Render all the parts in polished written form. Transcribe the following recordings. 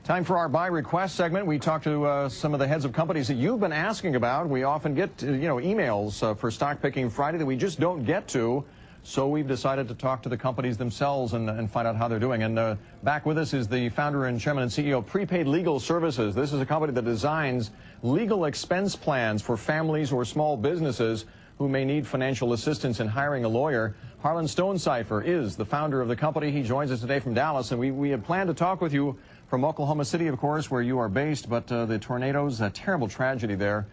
Time for our Buy Request segment. We talk to some of the heads of companies that you've been asking about. We often get, emails for Stock Picking Friday that we just don't get to. So we've decided to talk to the companies themselves and find out how they're doing. And back with us is the founder and chairman and CEO of Prepaid Legal Services. This is a company that designs legal expense plans for families or small businesses who may need financial assistance in hiring a lawyer. Harlan Stonecipher is the founder of the company. He joins us today from Dallas, and we had planned to talk with you from Oklahoma City, of course, where you are based, but the tornadoes, a terrible tragedy there,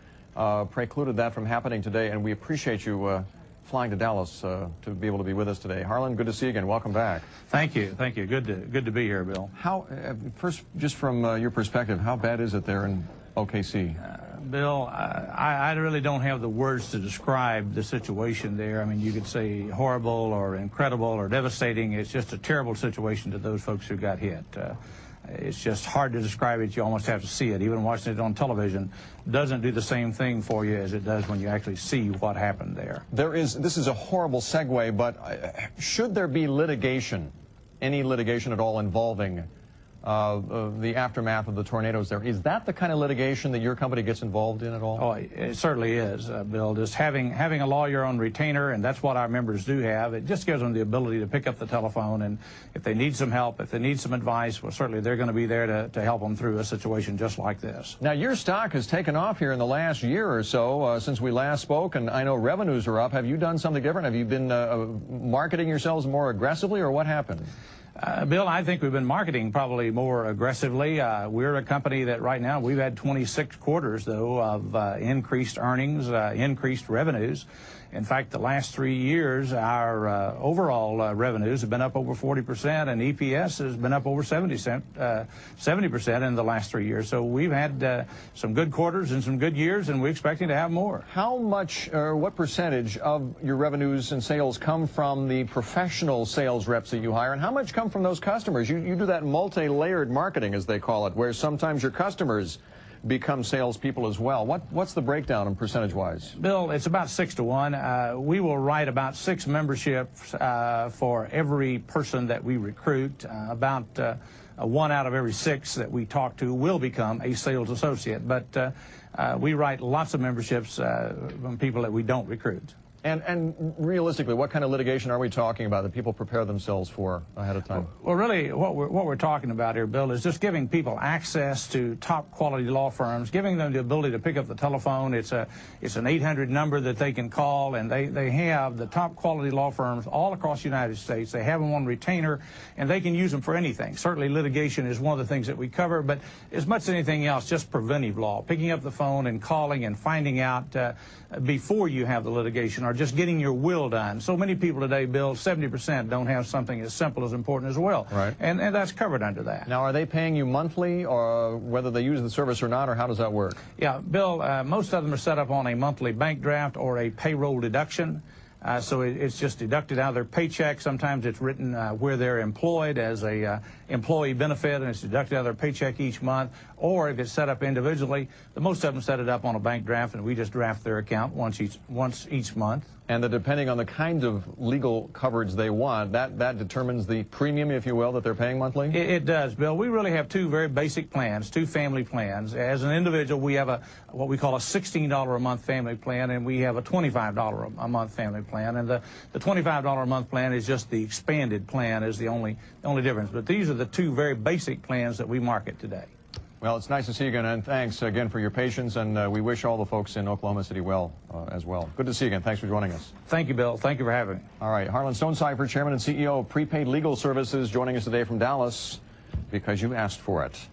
precluded that from happening today, and we appreciate you flying to Dallas to be able to be with us today. Harlan, good to see you again. Welcome back. Thank you. Thank you. Good to be here, Bill. How, first, just from your perspective, how bad is it there in OKC? Bill, I really don't have the words to describe the situation there. I mean, you could say horrible or incredible or devastating. It's just a terrible situation to those folks who got hit. It's just hard to describe it. You almost have to see it. Even watching it on television doesn't do the same thing for you as it does when you actually see what happened there. This is a horrible segue, but should there be litigation, any litigation at all involving the aftermath of the tornadoes there, is that the kind of litigation that your company gets involved in at all? Oh, it certainly is, Bill. Just having a lawyer on retainer, and that's what our members do have, it just gives them the ability to pick up the telephone, and if they need some help, if they need some advice, well, certainly they're going to be there to help them through a situation just like this. Now, your stock has taken off here in the last year or so since we last spoke, and I know revenues are up. Have you done something different? Have you been marketing yourselves more aggressively, or what happened? Bill, I think we've been marketing probably more aggressively. We're a company that right now we've had 26 quarters, though, of increased earnings, increased revenues. In fact, the last 3 years, our overall revenues have been up over 40%, and EPS has been up over 70% in the last 3 years. So we've had some good quarters and some good years, and we're expecting to have more. How much, or what percentage of your revenues and sales come from the professional sales reps that you hire, and how much come from those customers? You do that multi-layered marketing, as they call it, where sometimes your customers become salespeople as well. What's the breakdown in percentage-wise? Bill, it's about 6 to 1. We will write about 6 memberships for every person that we recruit. About 1 out of every 6 that we talk to will become a sales associate. But we write lots of memberships from people that we don't recruit. And realistically, what kind of litigation are we talking about that people prepare themselves for ahead of time? Well, really, what we're talking about here, Bill, is just giving people access to top quality law firms, giving them the ability to pick up the telephone. It's an 800 number that they can call, and they have the top quality law firms all across the United States. They have them on retainer, and they can use them for anything. Certainly, litigation is one of the things that we cover, but as much as anything else, just preventive law, picking up the phone and calling and finding out before you have the litigation, or just getting your will done. So many people today, Bill, 70% don't have something as simple as important as will. Right. And that's covered under that. Now, are they paying you monthly, or whether they use the service or not, or how does that work? Yeah, Bill, most of them are set up on a monthly bank draft or a payroll deduction. So it's just deducted out of their paycheck. Sometimes it's written where they're employed as a employee benefit, and it's deducted out of their paycheck each month. Or if it's set up individually, most of them set it up on a bank draft, and we just draft their account once each month. And depending on the kind of legal coverage they want, that determines the premium, if you will, that they're paying monthly? It does, Bill. We really have 2 very basic plans, 2 family plans. As an individual, we have what we call a $16 a month family plan, and we have a $25 a month family plan. And the $25 a month plan is just the expanded plan, is the only difference. But these are the 2 very basic plans that we market today. Well, it's nice to see you again, and thanks again for your patience, and we wish all the folks in Oklahoma City well as well. Good to see you again. Thanks for joining us. Thank you, Bill. Thank you for having me. All right, Harlan Stonecipher, Chairman and CEO of Prepaid Legal Services, joining us today from Dallas because you asked for it.